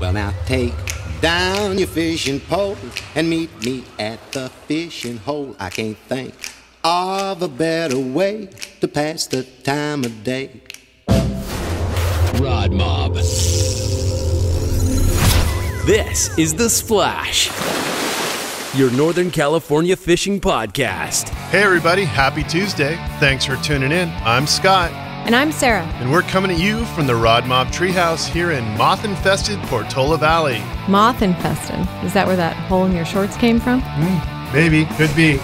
Well, now take down your fishing pole and meet me at the fishing hole. I can't think of a better way to pass the time of day. RodMob. This is The Splash, your Northern California fishing podcast. Hey everybody, happy Tuesday. Thanks for tuning in. I'm Scott. And I'm Sarah. And we're coming at you from the RodMob Treehouse here in moth-infested Portola Valley. Moth-infested? Is that where that hole in your shorts came from? Maybe, could be.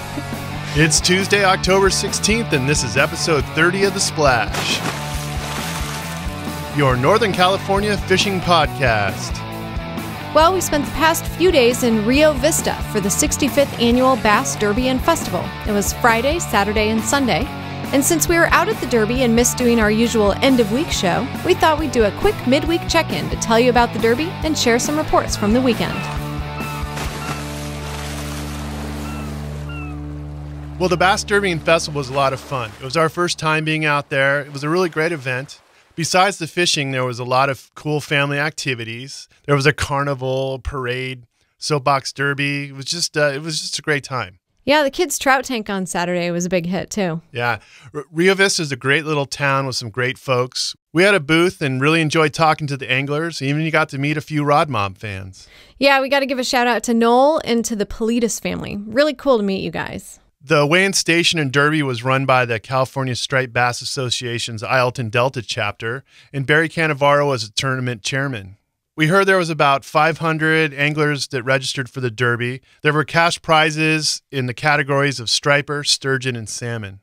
It's Tuesday, October 16th, and this is episode 30 of The Splash, your Northern California fishing podcast. Well, we spent the past few days in Rio Vista for the 65th Annual Bass Derby and Festival. It was Friday, Saturday, and Sunday. And since we were out at the Derby and missed doing our usual end-of-week show, we thought we'd do a quick midweek check-in to tell you about the Derby and share some reports from the weekend. Well, the Bass Derby and Festival was a lot of fun. It was our first time being out there. It was a really great event. Besides the fishing, there was a lot of cool family activities. There was a carnival, parade, soapbox derby. It was just a great time. Yeah, the kids' trout tank on Saturday was a big hit, too. Yeah. Rio Vista is a great little town with some great folks. We had a booth and really enjoyed talking to the anglers. Even you got to meet a few RodMob fans. Yeah, we got to give a shout out to Noel and to the Politis family. Really cool to meet you guys. The weigh-in station and derby was run by the California Striped Bass Association's Isleton Delta chapter, and Barry Cannavaro was the tournament chairman. We heard there was about 500 anglers that registered for the derby. There were cash prizes in the categories of striper, sturgeon, and salmon.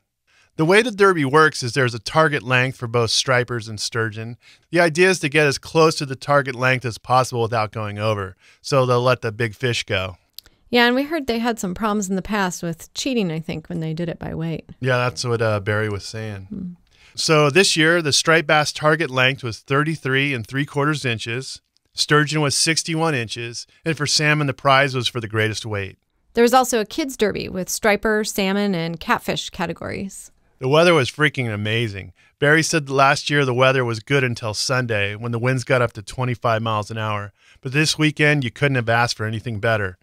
The way the derby works is there's a target length for both stripers and sturgeon. The idea is to get as close to the target length as possible without going over, so they'll let the big fish go. Yeah, and we heard they had some problems in the past with cheating, I think, when they did it by weight. Yeah, that's what Barry was saying. So this year, the striped bass target length was 33 3/4 inches. Sturgeon was 61 inches, and for salmon, the prize was for the greatest weight. There was also a kids' derby with striper, salmon, and catfish categories. The weather was freaking amazing. Barry said that last year the weather was good until Sunday when the winds got up to 25 miles an hour. But this weekend, you couldn't have asked for anything better.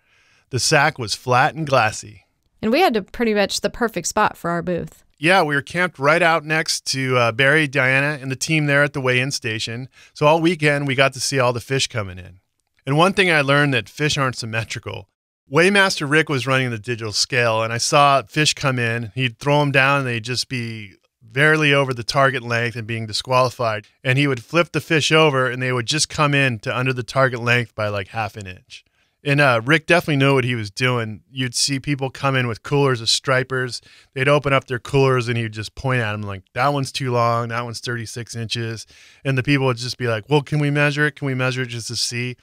The sack was flat and glassy. And we had pretty much the perfect spot for our booth. Yeah, we were camped right out next to Barry, Diana, and the team there at the weigh-in station. So all weekend, we got to see all the fish coming in. And one thing I learned that fish aren't symmetrical. Weighmaster Rick was running the digital scale, and I saw fish come in. He'd throw them down, and they'd just be barely over the target length and being disqualified. And he would flip the fish over, and they would just come in to under the target length by like half an inch. And Rick definitely knew what he was doing. You'd see people come in with coolers of stripers. They'd open up their coolers, and he'd just point at them like, that one's too long, that one's 36 inches. And the people would just be like, well, can we measure it? Can we measure it just to see?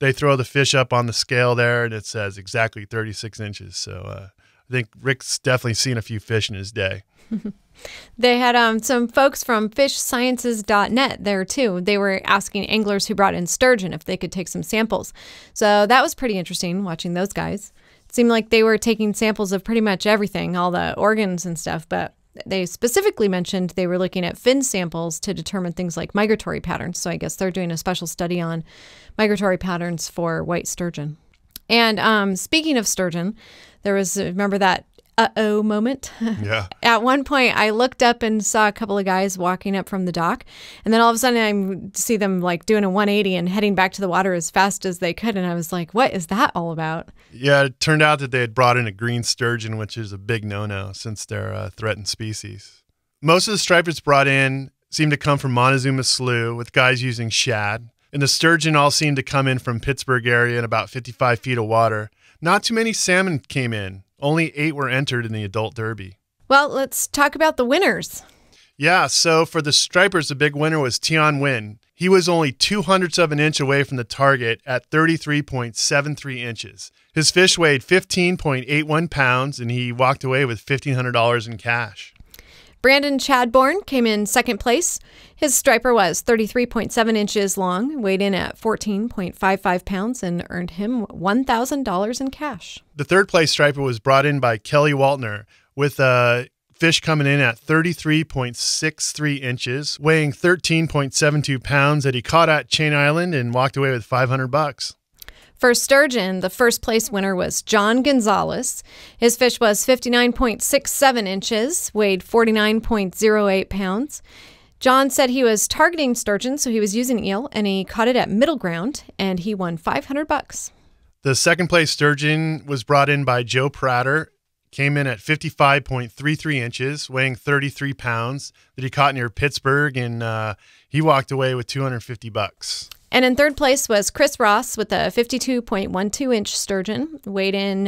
They throw the fish up on the scale there, and it says exactly 36 inches. So I think Rick's definitely seen a few fish in his day. They had some folks from fishsciences.net there, too. They were asking anglers who brought in sturgeon if they could take some samples. So that was pretty interesting, watching those guys. It seemed like they were taking samples of pretty much everything, all the organs and stuff, but they specifically mentioned they were looking at fin samples to determine things like migratory patterns. So I guess they're doing a special study on migratory patterns for white sturgeon. And speaking of sturgeon, there was, remember that uh-oh moment? Yeah. At one point, I looked up and saw a couple of guys walking up from the dock. And then all of a sudden, I see them like doing a 180 and heading back to the water as fast as they could. And I was like, what is that all about? Yeah, it turned out that they had brought in a green sturgeon, which is a big no-no since they're a threatened species. Most of the stripers brought in seem to come from Montezuma Slough, with guys using shad. And the sturgeon all seemed to come in from Pittsburgh area in about 55 feet of water. Not too many salmon came in. Only 8 were entered in the adult derby. Well, let's talk about the winners. Yeah, so for the stripers, the big winner was Tion Nguyen. He was only 0.02 of an inch away from the target at 33.73 inches. His fish weighed 15.81 pounds, and he walked away with $1,500 in cash. Brandon Chadbourne came in second place. His striper was 33.7 inches long, weighed in at 14.55 pounds, and earned him $1,000 in cash. The third place striper was brought in by Kelly Waltner with a fish coming in at 33.63 inches, weighing 13.72 pounds that he caught at Chain Island and walked away with $500. For sturgeon, the first place winner was John Gonzalez. His fish was 59.67 inches, weighed 49.08 pounds. John said he was targeting sturgeon, so he was using eel, and he caught it at middle ground, and he won $500. The second place sturgeon was brought in by Joe Prater. Came in at 55.33 inches, weighing 33 pounds, that he caught near Pittsburgh, and he walked away with $250. And in third place was Chris Ross with a 52.12-inch sturgeon, weighed in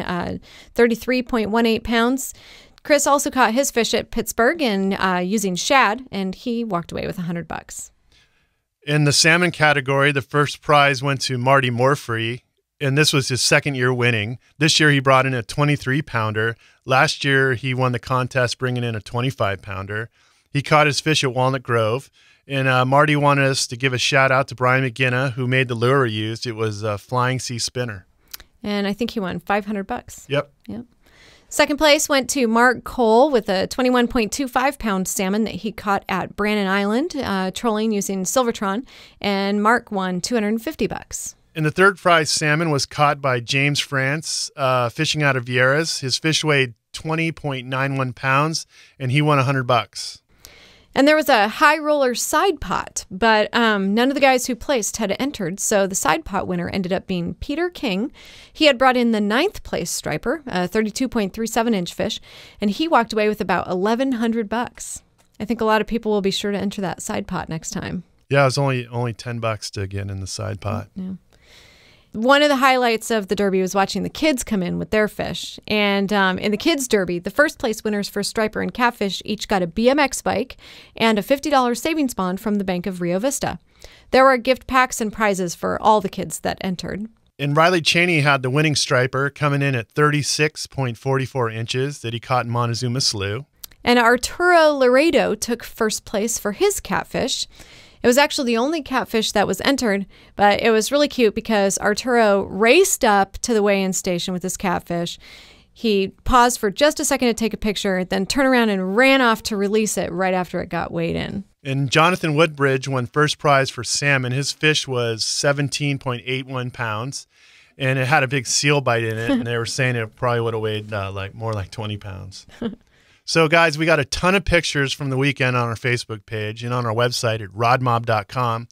33.18 pounds. Chris also caught his fish at Pittsburgh and using shad, and he walked away with $100. In the salmon category, the first prize went to Marty Morfree, and this was his second year winning. This year, he brought in a 23-pounder. Last year, he won the contest bringing in a 25-pounder. He caught his fish at Walnut Grove. And Marty wanted us to give a shout-out to Brian McGinna, who made the lure he used. It was a Flying Sea Spinner. And I think he won $500. Yep. Second place went to Mark Cole with a 21.25-pound salmon that he caught at Brannan Island, trolling using Silvertron. And Mark won $250. And the third prize salmon was caught by James France, fishing out of Vieira's. His fish weighed 20.91 pounds, and he won $100. And there was a high roller side pot, but none of the guys who placed had entered, so the side pot winner ended up being Peter King. He had brought in the 9th place striper, a 32.37-inch fish, and he walked away with about $1,100. I think a lot of people will be sure to enter that side pot next time. Yeah, it was only $10 to get in the side pot. Yeah. One of the highlights of the Derby was watching the kids come in with their fish. And in the kids' Derby, the first place winners for striper and catfish each got a BMX bike and a $50 savings bond from the Bank of Rio Vista. There were gift packs and prizes for all the kids that entered. And Riley Cheney had the winning striper coming in at 36.44 inches that he caught in Montezuma Slough. And Arturo Laredo took first place for his catfish. It was actually the only catfish that was entered, but it was really cute because Arturo raced up to the weigh-in station with his catfish. He paused for just a second to take a picture, then turned around and ran off to release it right after it got weighed in. And Jonathan Woodbridge won first prize for salmon. His fish was 17.81 pounds, and it had a big seal bite in it, and they were saying it probably would have weighed more like 20 pounds. So, guys, we got a ton of pictures from the weekend on our Facebook page and on our website at rodmob.com,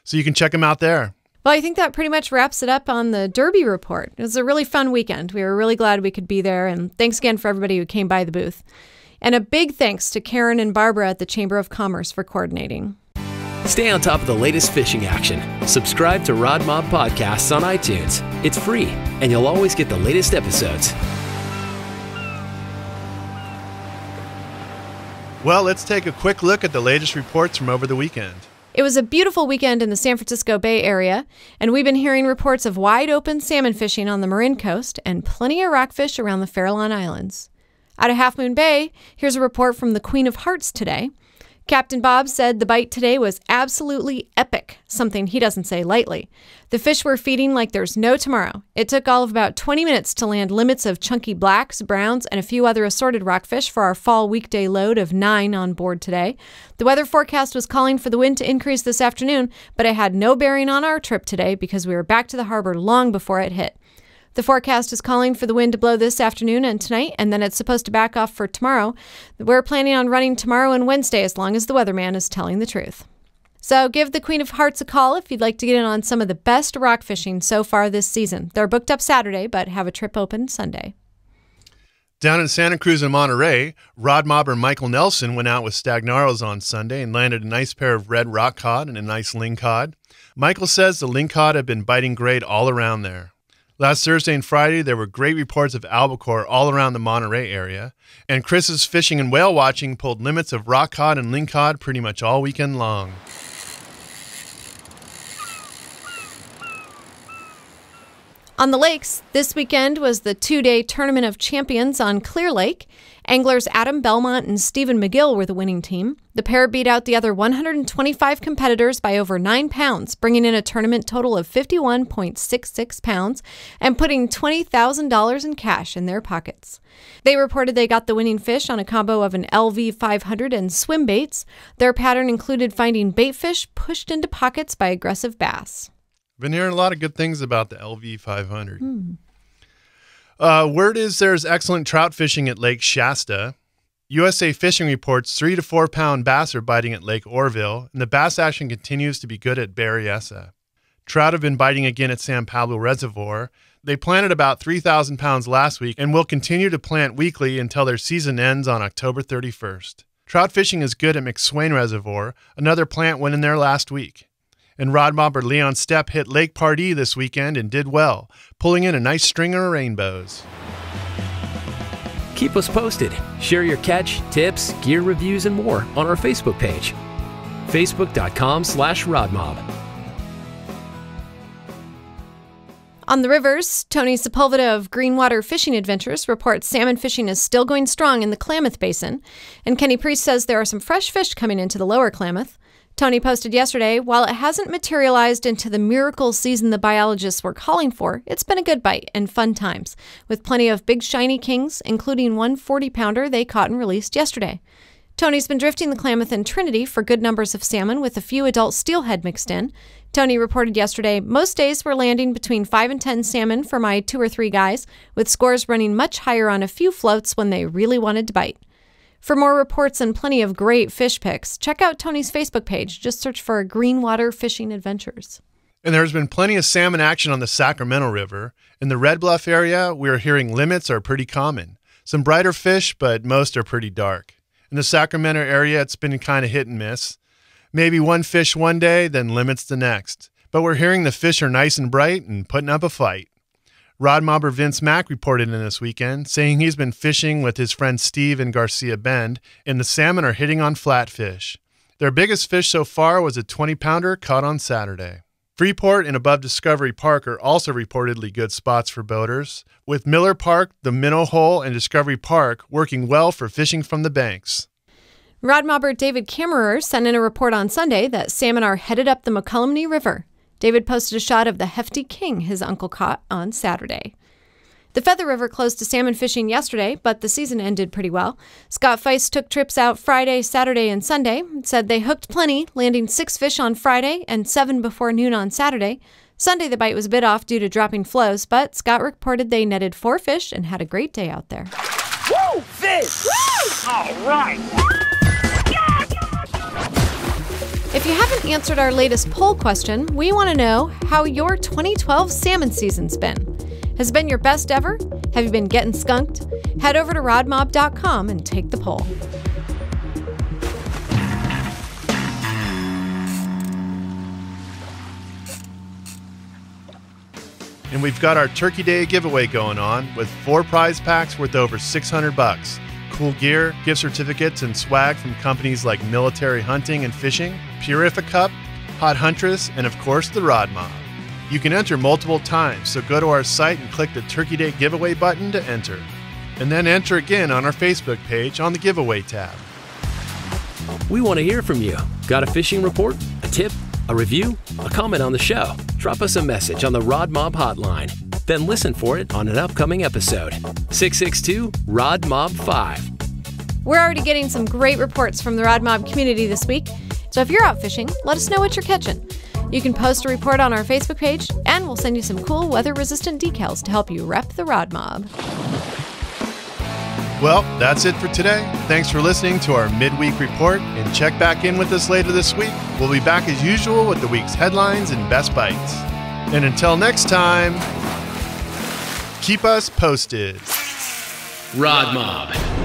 so you can check them out there. Well, I think that pretty much wraps it up on the Derby report. It was a really fun weekend. We were really glad we could be there, and thanks again for everybody who came by the booth. And a big thanks to Karen and Barbara at the Chamber of Commerce for coordinating. Stay on top of the latest fishing action. Subscribe to RodMob Podcasts on iTunes. It's free, and you'll always get the latest episodes. Well, let's take a quick look at the latest reports from over the weekend. It was a beautiful weekend in the San Francisco Bay Area, and we've been hearing reports of wide-open salmon fishing on the Marin Coast and plenty of rockfish around the Farallon Islands. Out of Half Moon Bay, here's a report from the Queen of Hearts today. Captain Bob said the bite today was absolutely epic, something he doesn't say lightly. The fish were feeding like there's no tomorrow. It took all of about 20 minutes to land limits of chunky blacks, browns, and a few other assorted rockfish for our fall weekday load of 9 on board today. The weather forecast was calling for the wind to increase this afternoon, but it had no bearing on our trip today because we were back to the harbor long before it hit. The forecast is calling for the wind to blow this afternoon and tonight, and then it's supposed to back off for tomorrow. We're planning on running tomorrow and Wednesday as long as the weatherman is telling the truth. So give the Queen of Hearts a call if you'd like to get in on some of the best rock fishing so far this season. They're booked up Saturday, but have a trip open Sunday. Down in Santa Cruz and Monterey, rod mobber Michael Nelson went out with Stagnaros on Sunday and landed a nice pair of red rock cod and a nice lingcod. Michael says the lingcod have been biting great all around there. Last Thursday and Friday, there were great reports of albacore all around the Monterey area, and Chris's fishing and whale watching pulled limits of rock cod and lingcod pretty much all weekend long. On the lakes, this weekend was the 2-day Tournament of Champions on Clear Lake, Anglers Adam Belmont and Stephen McGill were the winning team. The pair beat out the other 125 competitors by over 9 pounds, bringing in a tournament total of 51.66 pounds and putting $20,000 in cash in their pockets. They reported they got the winning fish on a combo of an LV 500 and swim baits. Their pattern included finding bait fish pushed into pockets by aggressive bass. Been hearing a lot of good things about the LV 500. Word is there's excellent trout fishing at Lake Shasta. USA Fishing reports 3 to 4 pound bass are biting at Lake Orville, and the bass action continues to be good at Berryessa. Trout have been biting again at San Pablo Reservoir. They planted about 3,000 pounds last week and will continue to plant weekly until their season ends on October 31st. Trout fishing is good at McSwain Reservoir. Another plant went in there last week. And RodMobber Leon Stepp hit Lake Pardee this weekend and did well, pulling in a nice stringer of rainbows. Keep us posted. Share your catch, tips, gear reviews, and more on our Facebook page. Facebook.com/RodMob. On the rivers, Tony Sepulveda of Greenwater Fishing Adventures reports salmon fishing is still going strong in the Klamath Basin, and Kenny Priest says there are some fresh fish coming into the lower Klamath. Tony posted yesterday, while it hasn't materialized into the miracle season the biologists were calling for, it's been a good bite and fun times, with plenty of big shiny kings, including one 40-pounder they caught and released yesterday. Tony's been drifting the Klamath and Trinity for good numbers of salmon with a few adult steelhead mixed in. Tony reported yesterday, most days we're landing between 5 and 10 salmon for my 2 or 3 guys, with scores running much higher on a few floats when they really wanted to bite. For more reports and plenty of great fish pics, check out Tony's Facebook page. Just search for Greenwater Fishing Adventures. And there's been plenty of salmon action on the Sacramento River. In the Red Bluff area, we're hearing limits are pretty common. Some brighter fish, but most are pretty dark. In the Sacramento area, it's been kind of hit and miss. Maybe one fish one day, then limits the next. But we're hearing the fish are nice and bright and putting up a fight. RodMobber Vince Mack reported in this weekend, saying he's been fishing with his friend Steve in Garcia Bend, and the salmon are hitting on flatfish. Their biggest fish so far was a 20-pounder caught on Saturday. Freeport and above Discovery Park are also reportedly good spots for boaters, with Miller Park, the Minnow Hole, and Discovery Park working well for fishing from the banks. RodMobber David Kammerer sent in a report on Sunday that salmon are headed up the Mokelumne River. David posted a shot of the hefty king his uncle caught on Saturday. The Feather River closed to salmon fishing yesterday, but the season ended pretty well. Scott Feist took trips out Friday, Saturday, and Sunday. Said they hooked plenty, landing 6 fish on Friday and 7 before noon on Saturday. Sunday the bite was a bit off due to dropping flows, but Scott reported they netted 4 fish and had a great day out there. Woo! Fish! Woo! All right! If you haven't answered our latest poll question, we want to know how your 2012 salmon season's been. Has it been your best ever? Have you been getting skunked? Head over to rodmob.com and take the poll. And we've got our Turkey Day giveaway going on with 4 prize packs worth over $600. Cool gear, gift certificates, and swag from companies like Military Hunting and Fishing, Purificup, Hot Huntress, and of course the RodMob. You can enter multiple times, so go to our site and click the Turkey Day giveaway button to enter. And then enter again on our Facebook page on the giveaway tab. We want to hear from you. Got a fishing report, a tip, a review, a comment on the show? Drop us a message on the RodMob hotline. Then listen for it on an upcoming episode. 662-RODMOB5. We're already getting some great reports from the RodMob community this week. So if you're out fishing, let us know what you're catching. You can post a report on our Facebook page, and we'll send you some cool weather-resistant decals to help you rep the RodMob. Well, that's it for today. Thanks for listening to our midweek report, and check back in with us later this week. We'll be back as usual with the week's headlines and best bites. And until next time, keep us posted. RodMob.